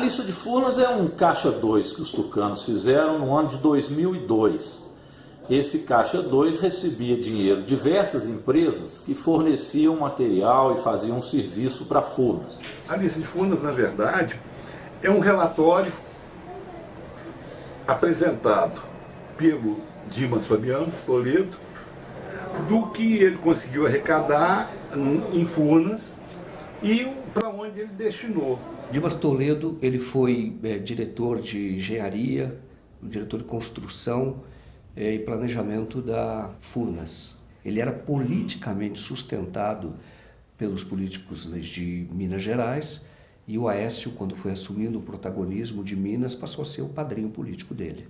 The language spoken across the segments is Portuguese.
lista de Furnas é um caixa 2 que os tucanos fizeram no ano de 2002. Esse caixa 2 recebia dinheiro de diversas empresas que forneciam material e faziam um serviço para Furnas. A lista de Furnas, na verdade, é um relatório apresentado pelo Dimas Fabiano Toledo do que ele conseguiu arrecadar em Furnas e para onde ele destinou. Dimas Toledo, ele foi diretor de engenharia, diretor de construção e planejamento da Furnas. Ele era politicamente sustentado pelos políticos de Minas Gerais e o Aécio, quando foi assumindo o protagonismo de Minas, passou a ser o padrinho político dele.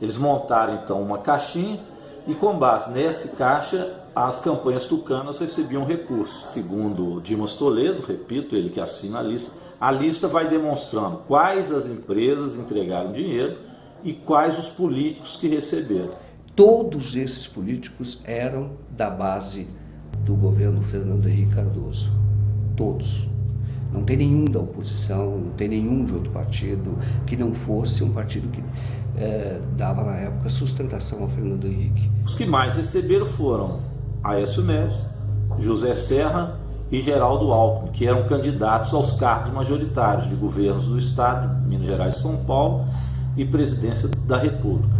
Eles montaram então uma caixinha e com base nesse caixa as campanhas tucanas recebiam recursos. Segundo Dimas Toledo, repito, ele que assina a lista vai demonstrando quais as empresas entregaram dinheiro e quais os políticos que receberam. Todos esses políticos eram da base do governo Fernando Henrique Cardoso. Todos. Não tem nenhum da oposição, não tem nenhum de outro partido que não fosse um partido que dava na época sustentação ao Fernando Henrique. Os que mais receberam foram Aécio Neves, José Serra e Geraldo Alckmin, que eram candidatos aos cargos majoritários de governos do Estado, Minas Gerais e São Paulo, e presidência da República.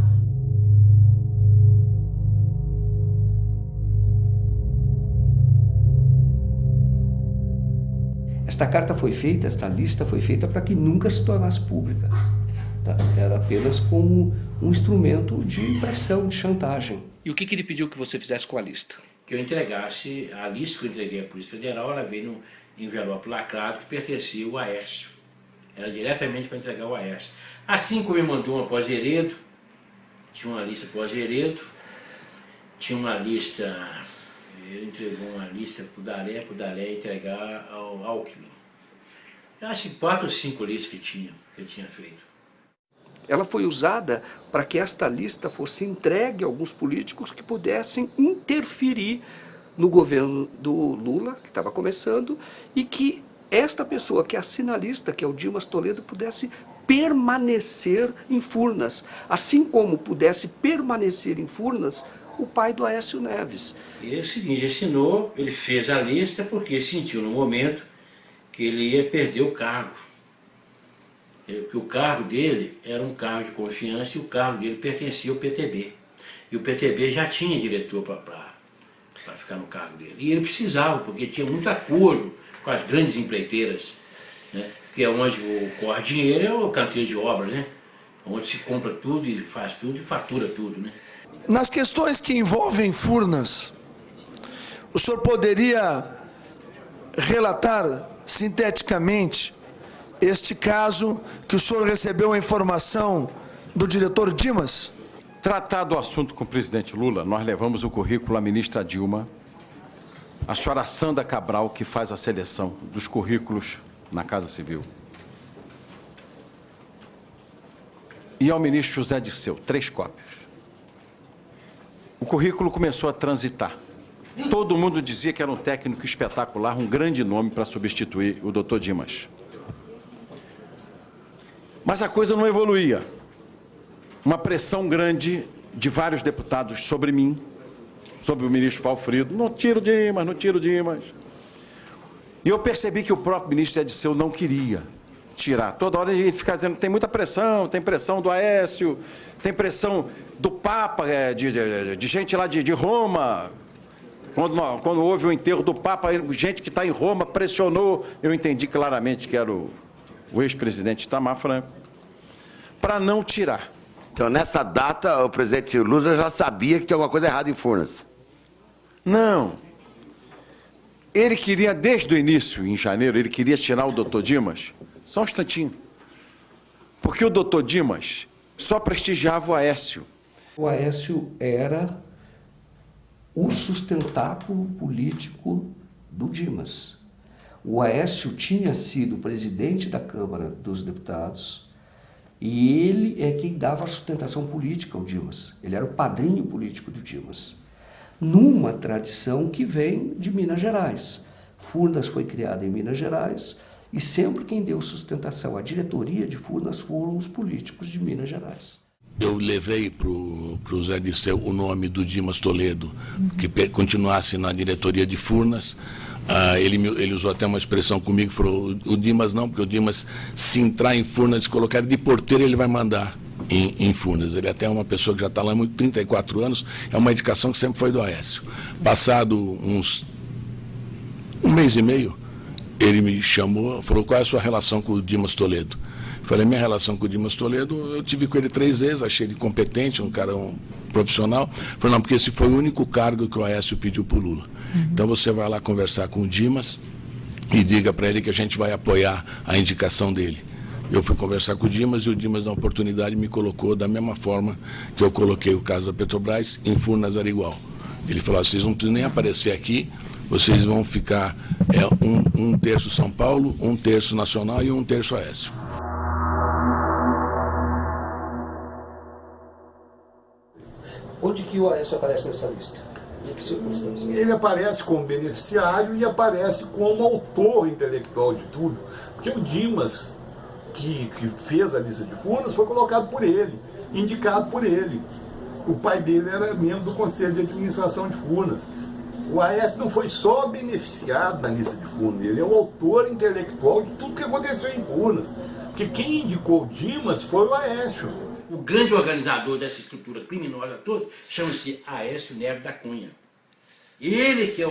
Esta carta foi feita, esta lista foi feita para que nunca se tornasse pública. Tá? Era apenas como um instrumento de pressão, de chantagem. E o que ele pediu que você fizesse com a lista? Que eu entregasse a lista que eu entreguei à Polícia Federal, ela veio no envelope lacrado que pertencia ao Aécio. Era diretamente para entregar ao Aécio. Assim como ele mandou uma pós-Heredo, tinha uma lista pós-Heredo, tinha uma lista, ele entregou uma lista para o Daré entregar ao Alckmin. Eu acho que 4 ou 5 listas que ele tinha feito. Ela foi usada para que esta lista fosse entregue a alguns políticos que pudessem interferir no governo do Lula, que estava começando, e que esta pessoa que assina a lista, que é o Dimas Toledo, pudesse permanecer em Furnas, assim como pudesse permanecer em Furnas o pai do Aécio Neves. E é o seguinte, assinou, ele fez a lista porque sentiu no momento que ele ia perder o cargo. Porque o cargo dele era um cargo de confiança e o cargo dele pertencia ao PTB. E o PTB já tinha diretor para ficar no cargo dele. E ele precisava, porque tinha muito acordo com as grandes empreiteiras, né? Que é onde corre dinheiro, é o canteiro de obras, né? Onde se compra tudo e faz tudo e fatura tudo, né? Nas questões que envolvem Furnas, o senhor poderia relatar sinteticamente este caso que o senhor recebeu a informação do diretor Dimas? Tratado o assunto com o presidente Lula, nós levamos o currículo à ministra Dilma, a senhora Sandra Cabral, que faz a seleção dos currículos na Casa Civil, e ao ministro José Dirceu, 3 cópias. O currículo começou a transitar. Todo mundo dizia que era um técnico espetacular, um grande nome para substituir o doutor Dimas. Mas a coisa não evoluía. Uma pressão grande de vários deputados sobre mim, sobre o ministro Valfrido. Não tira o Dimas, não tira o Dimas. E eu percebi que o próprio ministro Ediceu não queria tirar. Toda hora ele fica dizendo que tem muita pressão, tem pressão do Aécio, tem pressão do Papa, de gente lá de Roma. Quando houve o enterro do Papa, gente que está em Roma pressionou. Eu entendi claramente que era o ex-presidente Itamar Franco, para não tirar. Então, nessa data, o presidente Lula já sabia que tinha alguma coisa errada em Furnas? Não. Ele queria, desde o início, em janeiro, ele queria tirar o doutor Dimas, só um instantinho, porque o doutor Dimas só prestigiava o Aécio. O Aécio era o sustentáculo político do Dimas. O Aécio tinha sido presidente da Câmara dos Deputados e ele é quem dava a sustentação política ao Dimas. Ele era o padrinho político do Dimas, numa tradição que vem de Minas Gerais. Furnas foi criada em Minas Gerais E sempre quem deu sustentação à diretoria de Furnas foram os políticos de Minas Gerais. Eu levei para o Zé Dirceu o nome do Dimas Toledo, que continuasse na diretoria de Furnas. Ele usou até uma expressão comigo, falou, o Dimas não, porque o Dimas, se entrar em Furnas e colocar ele de porteiro, ele vai mandar em Furnas. Ele até é uma pessoa que já está lá há 34 anos, é uma indicação que sempre foi do Aécio. Passado um mês e meio, ele me chamou, falou, qual é a sua relação com o Dimas Toledo? Falei, minha relação com o Dimas Toledo, eu tive com ele 3 vezes, achei ele competente, um cara profissional. Falei, não, porque esse foi o único cargo que o Aécio pediu para o Lula. Então você vai lá conversar com o Dimas e diga para ele que a gente vai apoiar a indicação dele. Eu fui conversar com o Dimas e o Dimas, na oportunidade, me colocou da mesma forma que eu coloquei o caso da Petrobras, em Furnas era igual. Ele falou, vocês não precisam nem aparecer aqui, vocês vão ficar um terço São Paulo, 1/3 Nacional e 1/3 Aécio. Onde que o Aécio aparece nessa lista? Em que circunstâncias? Ele aparece como beneficiário e aparece como autor intelectual de tudo. Porque o Dimas, que fez a lista de Furnas, foi colocado por ele, indicado por ele. O pai dele era membro do Conselho de Administração de Furnas. O Aécio não foi só beneficiado na lista de Furnas, ele é o autor intelectual de tudo que aconteceu em Furnas. Porque quem indicou o Dimas foi o Aécio. O grande organizador dessa estrutura criminosa toda chama-se Aécio Neves da Cunha. Ele que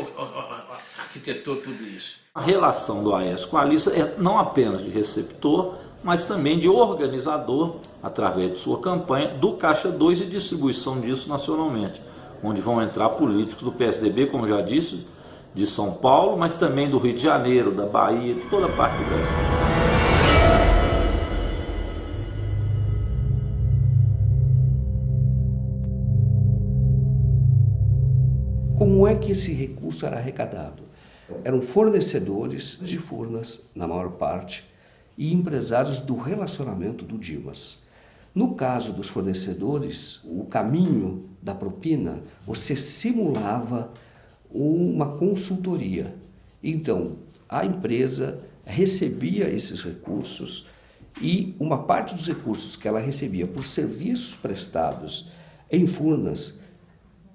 arquitetou tudo isso. A relação do Aécio com a lista é não apenas de receptor, mas também de organizador, através de sua campanha, do Caixa 2 e distribuição disso nacionalmente, onde vão entrar políticos do PSDB, como já disse, de São Paulo, mas também do Rio de Janeiro, da Bahia, de toda parte do Brasil. Como é que esse recurso era arrecadado? Eram fornecedores de Furnas, na maior parte, e empresários do relacionamento do Dimas. No caso dos fornecedores, o caminho da propina, você simulava uma consultoria. Então, a empresa recebia esses recursos e uma parte dos recursos que ela recebia por serviços prestados em Furnas,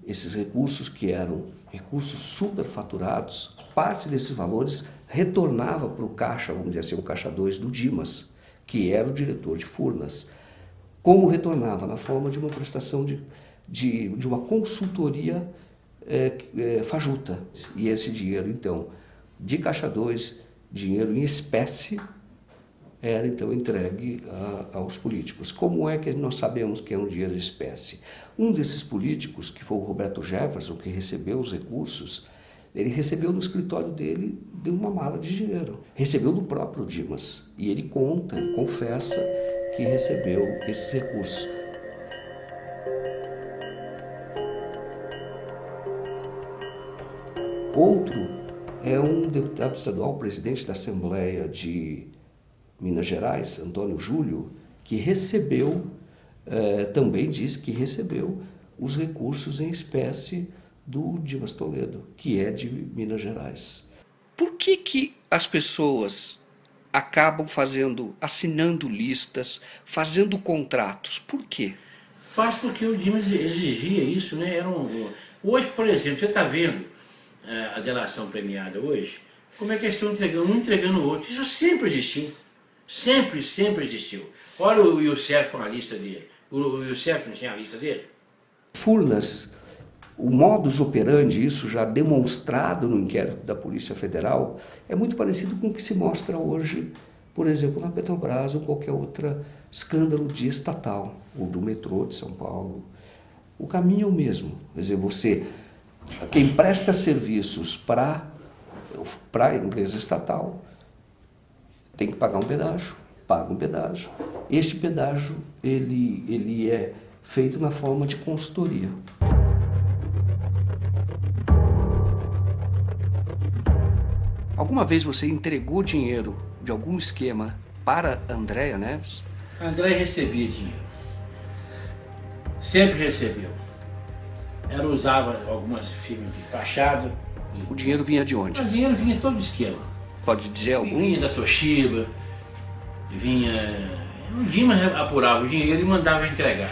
esses recursos que eram recursos superfaturados, parte desses valores retornava para o caixa, vamos dizer assim, o caixa 2 do Dimas, que era o diretor de Furnas. Como retornava? Na forma de uma prestação de uma consultoria fajuta. E esse dinheiro, então, de caixa 2, dinheiro em espécie, era então entregue aos políticos. Como é que nós sabemos que é um dinheiro de espécie? Um desses políticos, que foi o Roberto Jefferson, que recebeu os recursos, ele recebeu no escritório dele de uma mala de dinheiro. Recebeu do próprio Dimas. E ele confessa que recebeu esses recursos. Outro é um deputado estadual, presidente da Assembleia de Minas Gerais, Antônio Júlio, que recebeu, também disse que recebeu os recursos em espécie do Dimas Toledo, que é de Minas Gerais. Por que as pessoas acabam assinando listas, fazendo contratos? Por quê? Faz porque o Dimas exigia isso, né? Hoje, por exemplo, você está vendo a delação premiada hoje, como é que eles estão entregando, um entregando o outro. Isso sempre existiu. Sempre existiu. Olha o Youssef com a lista dele. O Youssef não tinha a lista dele? Furnas, o modus operandi, isso já demonstrado no inquérito da Polícia Federal, é muito parecido com o que se mostra hoje, por exemplo, na Petrobras ou qualquer outro escândalo de estatal, ou do metrô de São Paulo. O caminho é o mesmo. Quer dizer, quem presta serviços para a empresa estatal tem que pagar um pedágio, paga um pedágio. Este pedágio ele é feito na forma de consultoria. Alguma vez você entregou dinheiro de algum esquema para Andréa Neves? A Andréa recebia dinheiro. Sempre recebeu. Ela usava algumas firmas de fachada. O dinheiro vinha de onde? O dinheiro vinha todo do esquema. Pode dizer algum? Vinha da Toshiba, vinha... O Dimas apurava o dinheiro e mandava entregar.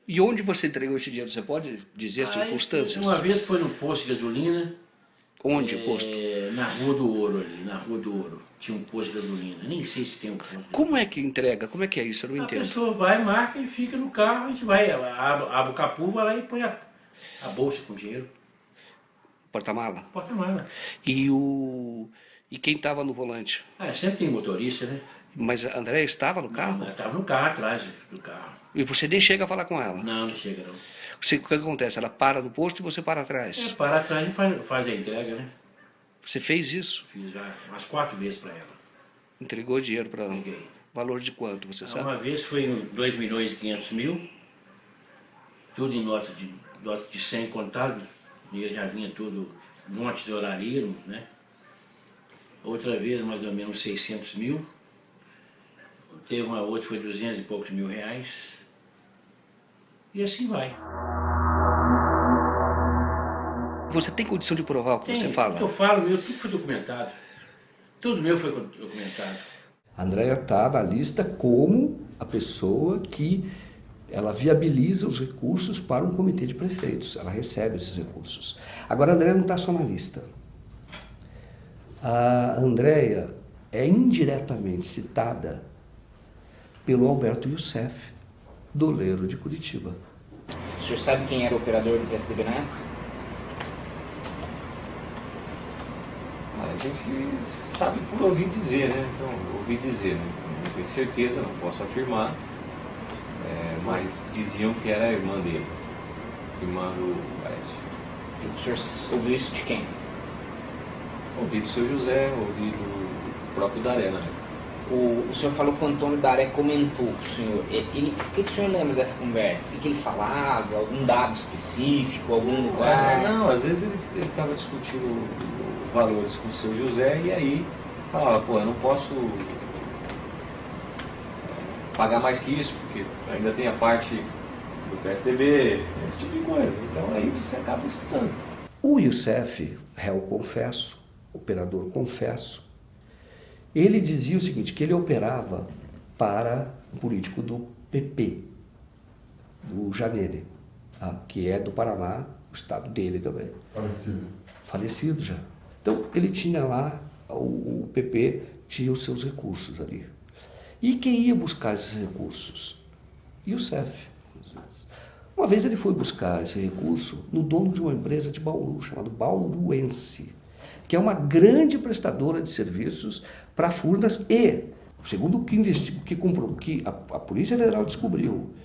E onde você entregou esse dinheiro? Você pode dizer as circunstâncias? Uma vez foi no posto de gasolina. Onde posto? Na Rua do Ouro ali, na Rua do Ouro. Tinha um posto de gasolina, nem sei se tem um posto. Como é que entrega? Como é que é isso? Eu não entendo. A pessoa vai, marca e fica no carro, a gente vai, abre o capô, vai lá e põe a bolsa com dinheiro. Porta-mala? Porta-mala. E quem estava no volante? Sempre tem motorista, né? Mas a Andréia estava no carro? Ela estava no carro, atrás do carro. E você nem chega a falar com ela? Não, não chega não. O que acontece? Ela para no posto e você para atrás? Para atrás e faz a entrega, né? Você fez isso? Fiz já umas 4 vezes para ela. Entregou dinheiro para ela? Entreguei. Valor de quanto, você sabe? Uma vez foi em 2.500.000, tudo em nota de 100 contado, o dinheiro já vinha tudo, um monte de horaria, né? Outra vez mais ou menos 600.000, teve uma outra que foi 200 e poucos mil reais, e assim vai. Você tem condição de provar o que você fala? O que eu falo, tudo foi documentado. Tudo meu foi documentado. A Andréia está na lista como a pessoa que ela viabiliza os recursos para um comitê de prefeitos. Ela recebe esses recursos. Agora, a Andréia não está só na lista. A Andréia é indiretamente citada pelo Alberto Youssef, doleiro de Curitiba. O senhor sabe quem era o operador do PSDB na época? A gente sabe por ouvir dizer, né? Então, ouvir dizer, né? Não tenho certeza, não posso afirmar, mas diziam que era a irmã dele, irmã do Aécio. O senhor ouviu isso de quem? Ouvi do seu José, ouvi do próprio Daré na época. O senhor falou que o Antônio Daré comentou com o senhor. O que o senhor lembra dessa conversa? O que ele falava? Algum dado específico? Algum lugar? Não, às vezes ele estava discutindo valores com o seu José e aí falava, pô, eu não posso pagar mais que isso, porque ainda tem a parte do PSDB, esse tipo de coisa. Então aí você acaba escutando. O Youssef, réu confesso, operador confesso, ele dizia o seguinte, que ele operava para um político do PP, do Janene, que é do Paraná, o estado dele também. Falecido já. Então, ele tinha lá, o PP tinha os seus recursos ali. E quem ia buscar esses recursos? Youssef. Uma vez ele foi buscar esse recurso no dono de uma empresa de Bauru, chamada Bauruense, que é uma grande prestadora de serviços para Furnas e, segundo o que a Polícia Federal descobriu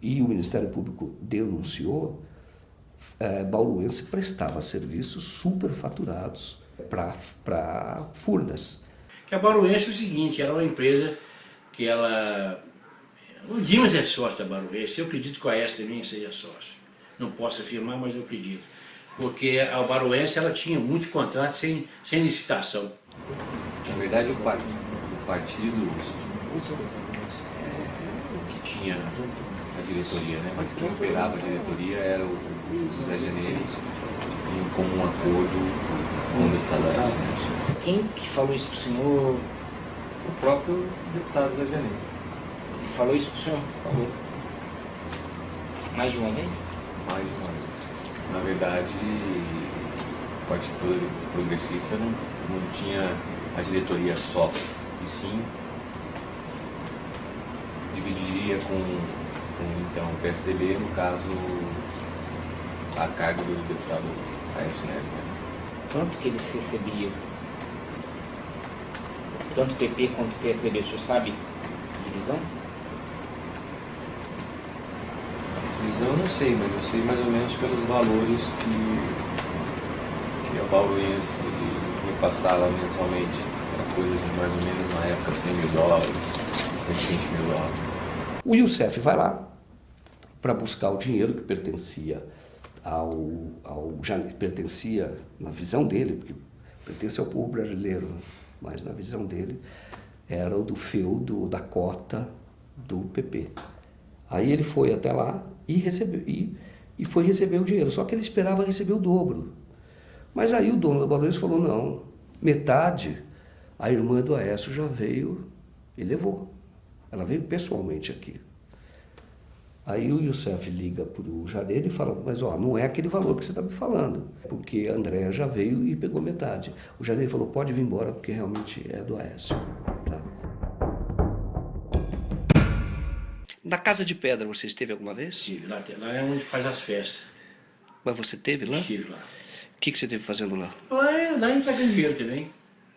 e o Ministério Público denunciou, Bauruense prestava serviços superfaturados para Furnas. Que a Bauruense é o seguinte, era uma empresa que ela... O Dimas é sócio da Bauruense, eu acredito que o Aécio também seja sócio. Não posso afirmar, mas eu acredito. Porque a Bauruense ela tinha muitos contratos sem licitação. Na verdade, o partido que tinha a diretoria, né? Mas quem operava a diretoria era o José Janeiro, em comum acordo com o deputado Aécio. Quem que falou isso para o senhor? O próprio deputado José Janeiro. Falou isso para o senhor? Falou. Mais de uma vez? Mais de uma vez. Na verdade, o Partido Progressista não tinha a diretoria só, e sim dividiria com então, o PSDB, no caso, a cargo do deputado Aécio Neves. Quanto que eles recebiam? Tanto o PP quanto o PSDB, o senhor sabe? Divisão? Divisão eu não sei, mas eu sei mais ou menos pelos valores que a Bauruense repassava mensalmente. Era coisa de mais ou menos, na época, $100 mil, 120 mil dólares. O Youssef vai lá para buscar o dinheiro que pertencia pertencia, na visão dele, porque pertence ao povo brasileiro, mas na visão dele, era o do feudo, da cota do PP. Aí ele foi até lá e recebeu, e foi receber o dinheiro, só que ele esperava receber o dobro. Mas aí o dono da Bauruense falou, não, metade, a irmã do Aécio já veio e levou. Ela veio pessoalmente aqui. Aí o Youssef liga para o Janeiro e fala, mas ó, não é aquele valor que você está me falando, porque a Andréa já veio e pegou metade. O Janeiro falou, pode vir embora, porque realmente é do Aécio. Tá? Na Casa de Pedra você esteve alguma vez? Estive lá, lá é onde faz as festas. Mas você esteve lá? Estive lá. O que você esteve fazendo lá? Lá entregando dinheiro também.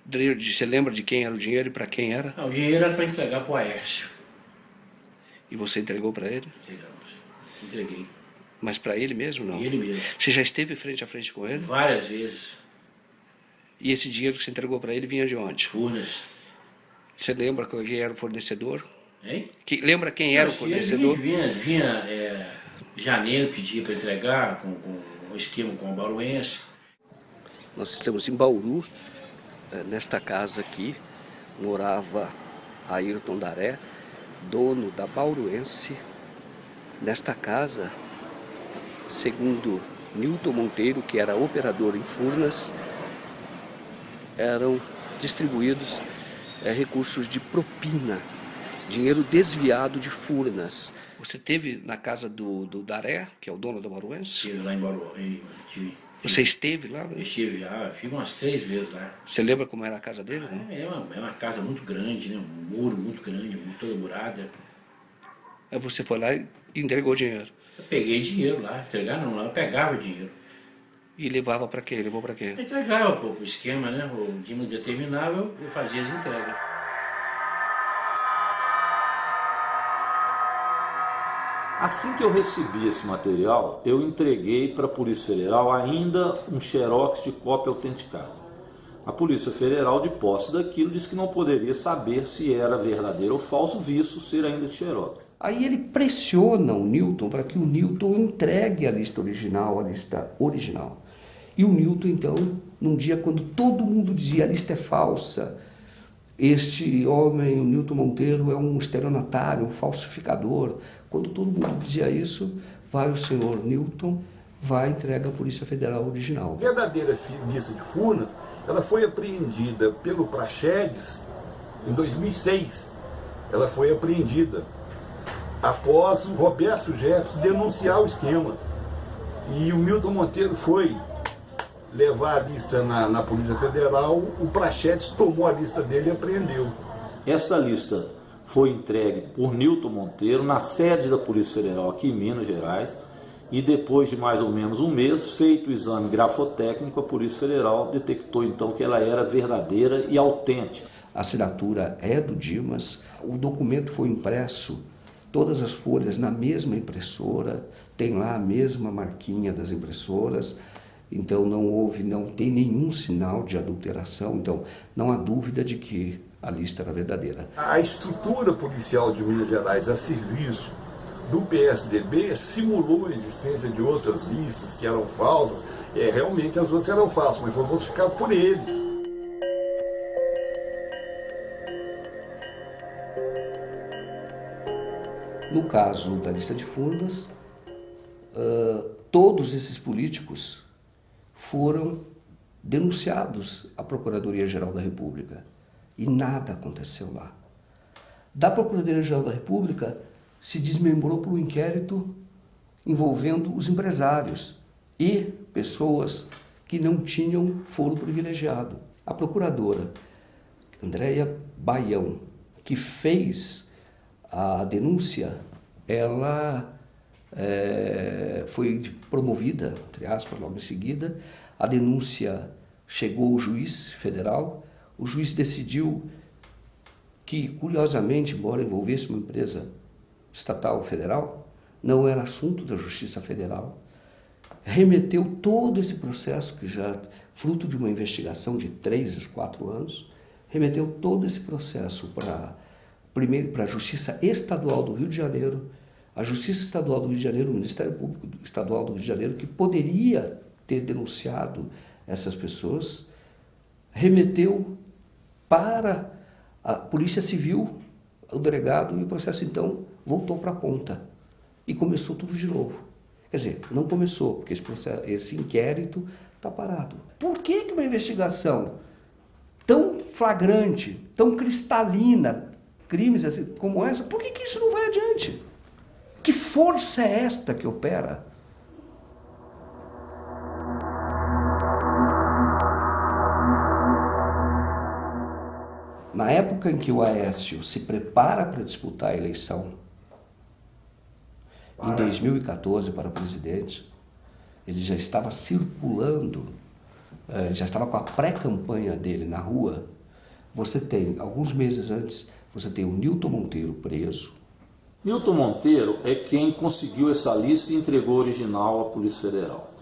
Você lembra de quem era o dinheiro e para quem era? O dinheiro era para entregar para o Aécio. E você entregou para ele? Entreguei. Mas para ele mesmo, não? Ele mesmo. Você já esteve frente a frente com ele? Várias vezes. E esse dinheiro que você entregou para ele vinha de onde? Furnas. Você lembra quem era o fornecedor? Hein? Lembra quem era o fornecedor? Vinha Janeiro pedia para entregar com um esquema com a Bauruense. Nós estamos em Bauru. Nesta casa aqui morava Ayrton Daré, dono da Bauruense. Nesta casa, segundo Nilton Monteiro, que era operador em Furnas, eram distribuídos recursos de propina, dinheiro desviado de Furnas. Você esteve na casa do Daré, que é o dono da Bauruense? Estive lá em Bauru. Você esteve lá? Estive lá, fiz umas 3 vezes lá. Você lembra como era a casa dele? É uma casa muito grande, né? Um muro muito grande, toda murada. Aí você foi lá e entregou o dinheiro? Eu peguei dinheiro lá, entregar não, lá eu pegava o dinheiro. E levava para quê? Levou para quê? Eu entregava pro esquema, né? O Dimas determinava, eu fazia as entregas. Assim que eu recebi esse material, eu entreguei para a Polícia Federal ainda um xerox de cópia autenticada. A Polícia Federal, de posse daquilo, disse que não poderia saber se era verdadeiro ou falso, visto ser ainda de xerox. Aí ele pressiona o Nilton para que o Nilton entregue a lista original. E o Nilton, então, num dia quando todo mundo dizia a lista é falsa, este homem, o Nilton Monteiro, é um estelionatário, um falsificador. Quando todo mundo dizia isso, vai o senhor Nilton, vai e entrega à Polícia Federal original. A verdadeira lista de Furnas, ela foi apreendida pelo Praxedes em 2006. Ela foi apreendida após o Roberto Jefferson denunciar o esquema. E o Milton Monteiro foi levar a lista na Polícia Federal, o Praxedes tomou a lista dele e apreendeu. Esta lista foi entregue por Nilton Monteiro na sede da Polícia Federal aqui em Minas Gerais e depois de mais ou menos um mês, feito o exame grafotécnico, a Polícia Federal detectou então que ela era verdadeira e autêntica. A assinatura é do Dimas, o documento foi impresso, todas as folhas na mesma impressora, tem lá a mesma marquinha das impressoras, então não tem nenhum sinal de adulteração, então não há dúvida de que a lista era verdadeira. A estrutura policial de Minas Gerais a serviço do PSDB simulou a existência de outras listas que eram falsas, realmente as outras eram falsas, mas foi falsificado por eles. No caso da lista de Furnas, todos esses políticos foram denunciados à Procuradoria-Geral da República e nada aconteceu lá. Da Procuradoria-Geral da República se desmembrou por um inquérito envolvendo os empresários e pessoas que não tinham foro privilegiado. A procuradora Andréia Baião, que fez a denúncia, ela foi promovida, entre aspas, logo em seguida. A denúncia chegou ao juiz federal. O juiz decidiu que, curiosamente, embora envolvesse uma empresa estatal federal, não era assunto da Justiça Federal. Remeteu todo esse processo, que já fruto de uma investigação de 3 a 4 anos, remeteu todo esse processo primeiro para a Justiça Estadual do Rio de Janeiro, a Justiça Estadual do Rio de Janeiro, o Ministério Público Estadual do Rio de Janeiro, que poderia ter denunciado essas pessoas, remeteu para a Polícia Civil, o delegado, e o processo então voltou para a ponta. E começou tudo de novo. Quer dizer, não começou, porque esse inquérito está parado. Por que uma investigação tão flagrante, tão cristalina, crimes assim, como essa, por que isso não vai adiante? Que força é esta que opera? Na época em que o Aécio se prepara para disputar a eleição, em 2014 para presidente, ele já estava circulando, já estava com a pré-campanha dele na rua. Você tem, alguns meses antes, você tem o Nilton Monteiro preso. Nilton Monteiro é quem conseguiu essa lista e entregou o original à Polícia Federal.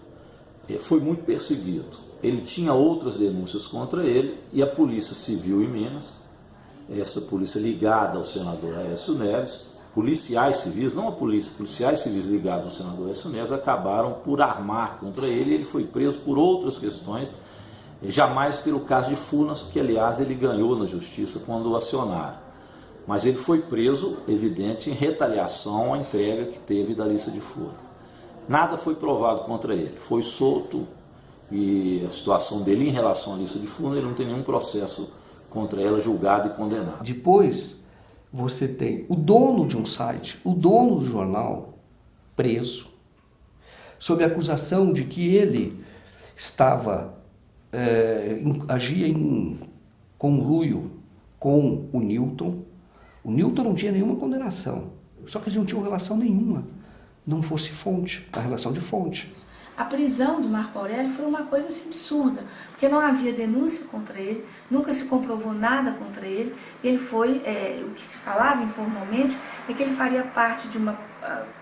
Foi muito perseguido. Ele tinha outras denúncias contra ele e a Polícia Civil em Minas, essa polícia ligada ao senador Aécio Neves, policiais civis, não a polícia, policiais civis ligados ao senador Aécio Neves, acabaram por armar contra ele e ele foi preso por outras questões, jamais pelo caso de Furnas, que aliás ele ganhou na justiça quando o acionaram. Mas ele foi preso, evidente, em retaliação à entrega que teve da lista de Furnas. Nada foi provado contra ele, foi solto e a situação dele em relação à lista de Furnas, ele não tem nenhum processo contra ela julgado e condenado. Depois, você tem o dono de um site, o dono do jornal, preso, sob a acusação de que ele agia em conluio com o Nilton. O Nilton não tinha nenhuma condenação, só que eles não tinham relação nenhuma, não fosse fonte, a relação de fonte. A prisão do Marco Aurélio foi uma coisa assim, absurda, porque não havia denúncia contra ele, nunca se comprovou nada contra ele. Ele foi, o que se falava informalmente é que ele faria parte de uma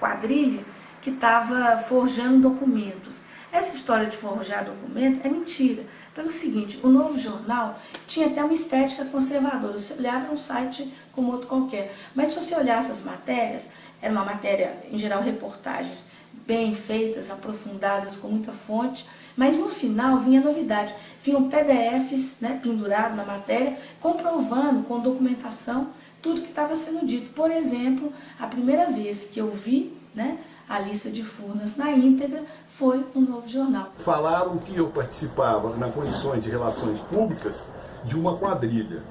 quadrilha que estava forjando documentos. Essa história de forjar documentos é mentira, pelo seguinte: o Novo Jornal tinha até uma estética conservadora, você olhava um site como outro qualquer, mas se você olhasse as matérias, era uma matéria, em geral, reportagens bem feitas, aprofundadas, com muita fonte, mas no final vinha novidade, vinham PDFs, né, pendurados na matéria, comprovando com documentação tudo que estava sendo dito. Por exemplo, a primeira vez que eu vi, né, a lista de Furnas na íntegra foi no Novo Jornal. Falaram que eu participava, nas condições de relações públicas, de uma quadrilha,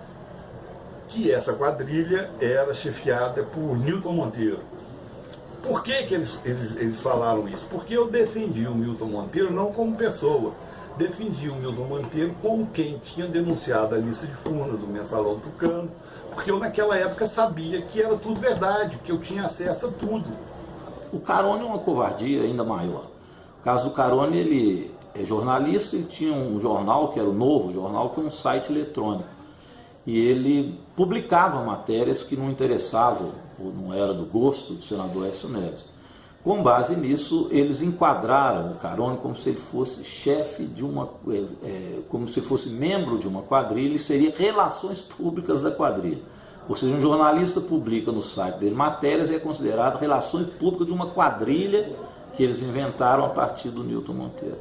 que essa quadrilha era chefiada por Nilton Monteiro. Por que eles falaram isso? Porque eu defendi o Nilton Monteiro não como pessoa, defendi o Nilton Monteiro como quem tinha denunciado a lista de Furnas, o Mensalão Tucano, porque eu naquela época sabia que era tudo verdade, que eu tinha acesso a tudo. O Carone é uma covardia ainda maior. O caso do Carone, ele é jornalista, ele tinha um jornal, que era o Novo Jornal, que é um site eletrônico. E ele publicava matérias que não interessavam, ou não era do gosto do senador Aécio Neves. Com base nisso, eles enquadraram o Carone como se ele fosse chefe de uma, como se fosse membro de uma quadrilha e seria relações públicas da quadrilha. Ou seja, um jornalista publica no site dele matérias e é considerado relações públicas de uma quadrilha que eles inventaram a partir do Nilton Monteiro.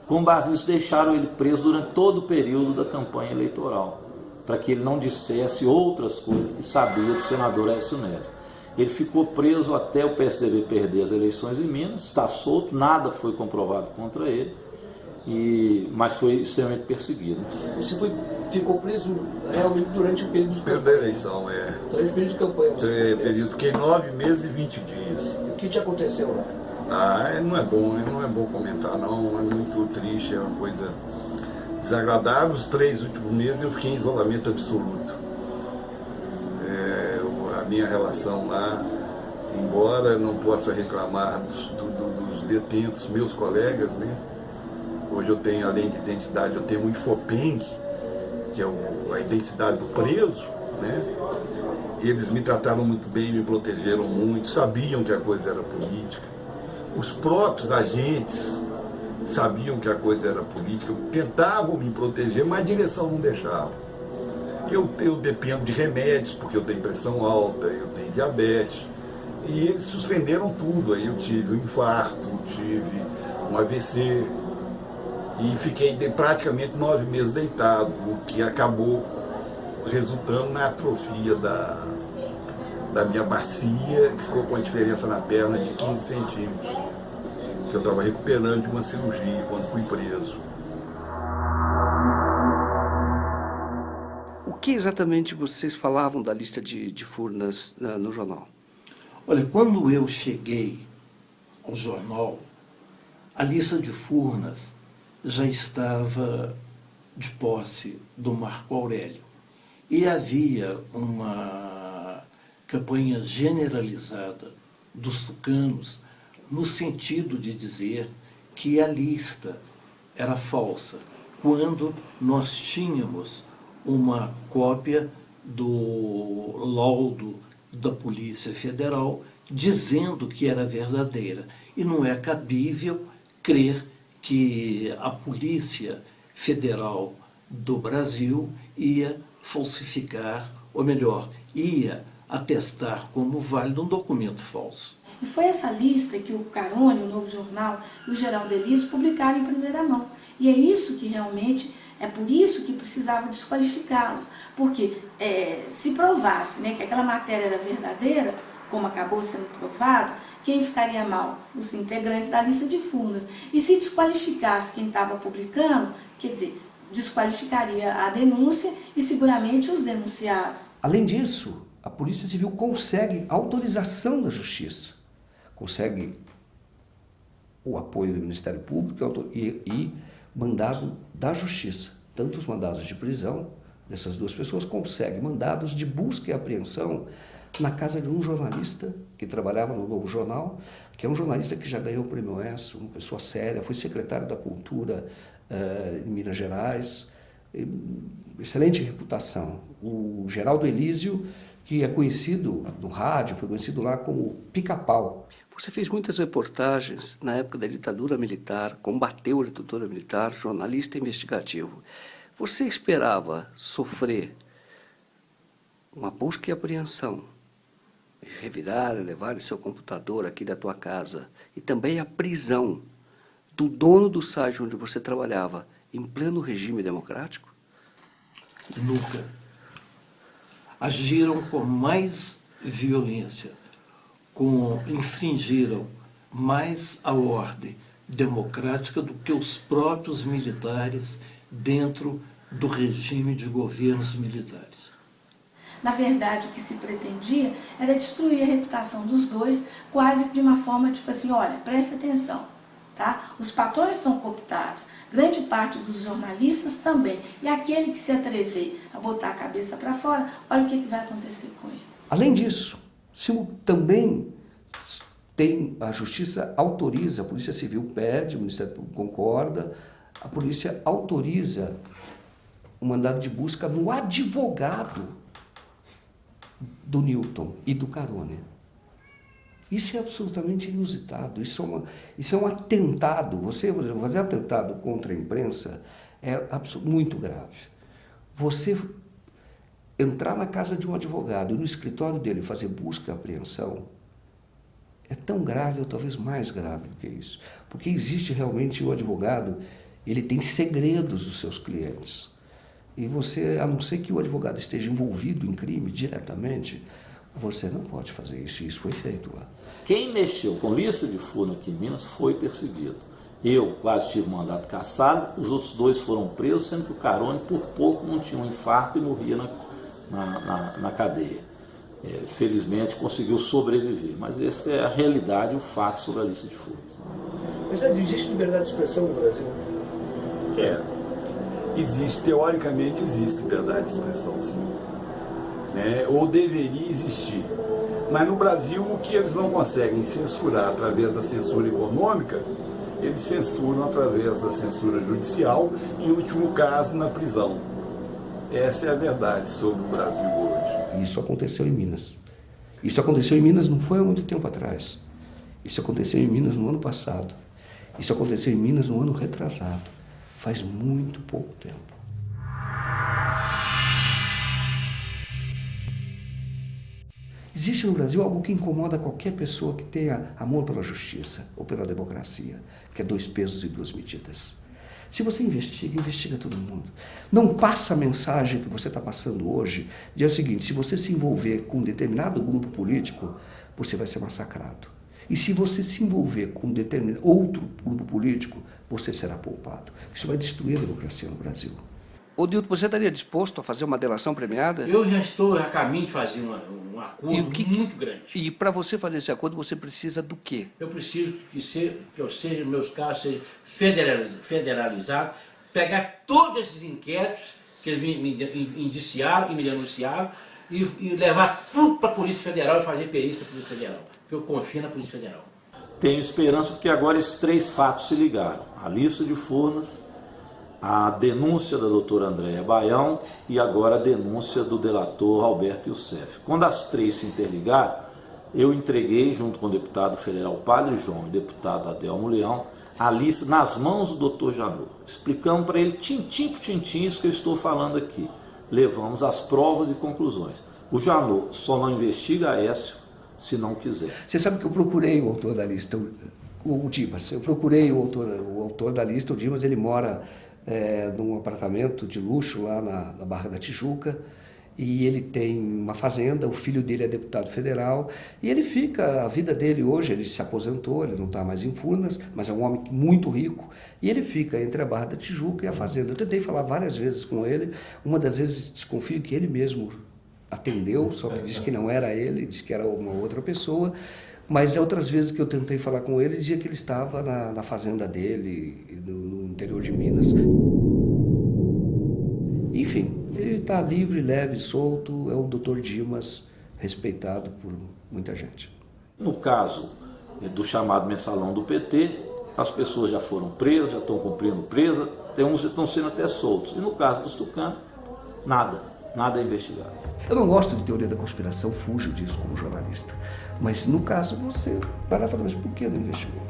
Com base nisso, deixaram ele preso durante todo o período da campanha eleitoral, para que ele não dissesse outras coisas que sabia do senador Aécio Neves. Ele ficou preso até o PSDB perder as eleições em Minas, está solto, nada foi comprovado contra ele, mas foi extremamente perseguido. Você ficou preso realmente durante o período de campanha? Da eleição, Durante o período de campanha. Fiquei 9 meses e 20 dias. E o que te aconteceu lá? Não é bom comentar não, é muito triste, é uma coisa desagradável. Os 3 últimos meses eu fiquei em isolamento absoluto. A minha relação lá, embora não possa reclamar dos detentos, meus colegas, né? Hoje eu tenho, além de identidade, eu tenho o Infopeng, que é a identidade do preso, né? E eles me trataram muito bem, me protegeram muito, sabiam que a coisa era política. Os próprios agentes sabiam que a coisa era política, tentavam me proteger, mas a direção não deixava. Eu dependo de remédios, porque eu tenho pressão alta, eu tenho diabetes, e eles suspenderam tudo. Aí eu tive um infarto, tive um AVC, e fiquei praticamente 9 meses deitado, o que acabou resultando na atrofia da minha bacia, que ficou com a diferença na perna de 15 centímetros, que eu estava recuperando de uma cirurgia quando fui preso. O que exatamente vocês falavam da lista de Furnas no jornal? Olha, quando eu cheguei ao jornal, a lista de Furnas já estava de posse do Marco Aurélio. E havia uma campanha generalizada dos tucanos no sentido de dizer que a lista era falsa, quando nós tínhamos uma cópia do laudo da Polícia Federal dizendo que era verdadeira. E não é cabível crer que a Polícia Federal do Brasil ia falsificar, ou melhor, ia atestar como válido um documento falso. E foi essa lista que o Carone, o Novo Jornal e o Geraldo Elísio publicaram em primeira mão. E é isso que realmente, é por isso que precisava desqualificá-los. Porque se provasse, né, que aquela matéria era verdadeira, como acabou sendo provado, quem ficaria mal? Os integrantes da lista de Furnas. E se desqualificasse quem estava publicando, quer dizer, desqualificaria a denúncia e seguramente os denunciados. Além disso, a Polícia Civil consegue autorização da Justiça, consegue o apoio do Ministério Público e mandado da Justiça. Tanto os mandados de prisão dessas duas pessoas, consegue mandados de busca e apreensão na casa de um jornalista que trabalhava no Novo Jornal, que é um jornalista que já ganhou o Prêmio ESSO, uma pessoa séria, foi secretário da Cultura em Minas Gerais, excelente reputação. O Geraldo Elísio, que é conhecido no rádio, foi conhecido lá como Pica-Pau. Você fez muitas reportagens na época da ditadura militar, combateu a ditadura militar, jornalista investigativo. Você esperava sofrer uma busca e apreensão, revirar, levar seu computador aqui da tua casa, e também a prisão do dono do site onde você trabalhava, em pleno regime democrático? Nunca. Agiram com mais violência, infringiram mais a ordem democrática do que os próprios militares dentro do regime de governos militares. Na verdade, o que se pretendia era destruir a reputação dos dois, quase de uma forma tipo assim, olha, preste atenção, tá? Os patrões estão cooptados, grande parte dos jornalistas também, e aquele que se atrever a botar a cabeça para fora, olha o que vai acontecer com ele. Além disso, também a Justiça autoriza, a Polícia Civil pede, o Ministério Público concorda, a polícia autoriza o mandado de busca no advogado do Newton e do Carone. Isso é absolutamente inusitado, isso é um atentado. Você fazer atentado contra a imprensa é muito grave. Você entrar na casa de um advogado e no escritório dele fazer busca e apreensão é tão grave, ou talvez mais grave do que isso. Porque existe realmente o advogado, ele tem segredos dos seus clientes. E você, a não ser que o advogado esteja envolvido em crime diretamente, você não pode fazer isso. E isso foi feito lá. Quem mexeu com lista de Furnas aqui em Minas foi perseguido. Eu quase tive mandato cassado, os outros dois foram presos, sendo que o Carone por pouco não tinha um infarto e morria na cadeia. Felizmente conseguiu sobreviver, mas essa é a realidade, o fato sobre a lista de Furnas. Mas existe liberdade de expressão no Brasil? Existe, teoricamente existe liberdade de expressão, sim. Ou deveria existir. Mas no Brasil, o que eles não conseguem censurar através da censura econômica, eles censuram através da censura judicial, em último caso, na prisão. Essa é a verdade sobre o Brasil hoje. Isso aconteceu em Minas. Isso aconteceu em Minas não foi há muito tempo atrás. Isso aconteceu em Minas no ano passado. Isso aconteceu em Minas no ano retrasado. Faz muito pouco tempo. Existe no Brasil algo que incomoda qualquer pessoa que tenha amor pela justiça ou pela democracia, que é 2 pesos e 2 medidas. Se você investiga, investiga todo mundo. Não passa a mensagem que você está passando hoje, de é o seguinte, se você se envolver com um determinado grupo político, você vai ser massacrado. E se você se envolver com outro grupo político, você será poupado. Isso vai destruir a democracia no Brasil. Ô Dilton, você estaria disposto a fazer uma delação premiada? Eu já estou a caminho de fazer um acordo muito grande. E para você fazer esse acordo, você precisa do quê? Eu preciso que meus casos sejam federalizados, pegar todos esses inquéritos que eles me indiciaram e me denunciaram e levar tudo para a Polícia Federal e fazer perícia da Polícia Federal, porque eu confio na Polícia Federal. Tenho esperança porque agora esses 3 fatos se ligaram. A lista de Furnas, a denúncia da doutora Andréia Baião e agora a denúncia do delator Alberto Youssef. Quando as 3 se interligaram, eu entreguei, junto com o deputado federal Padre João e o deputado Adelmo Leão, a lista nas mãos do doutor Janot. Explicamos para ele, tintim por tintim, isso que eu estou falando aqui. Levamos as provas e conclusões. O Janot só não investiga Aécio se não quiser. Você sabe que eu procurei o autor da lista, o Dimas. Eu procurei o autor da lista, o Dimas, ele mora num apartamento de luxo lá na Barra da Tijuca, e ele tem uma fazenda, o filho dele é deputado federal, e ele fica, a vida dele hoje, ele se aposentou, ele não está mais em Furnas, mas é um homem muito rico, e ele fica entre a Barra da Tijuca e a fazenda. Eu tentei falar várias vezes com ele, uma das vezes desconfio que ele mesmo atendeu, só que disse que não era ele, disse que era uma outra pessoa, mas outras vezes que eu tentei falar com ele, dizia que ele estava na fazenda dele, no interior de Minas. Enfim, ele está livre, leve, solto, é o Dr. Dimas, respeitado por muita gente. No caso do chamado mensalão do PT, as pessoas já foram presas, já estão cumprindo presa, tem uns que estão sendo até soltos. E no caso dos tucanos, nada é investigado. Eu não gosto de teoria da conspiração, fujo disso como jornalista. Mas no caso você vai lá e fala, mas por que não investigou?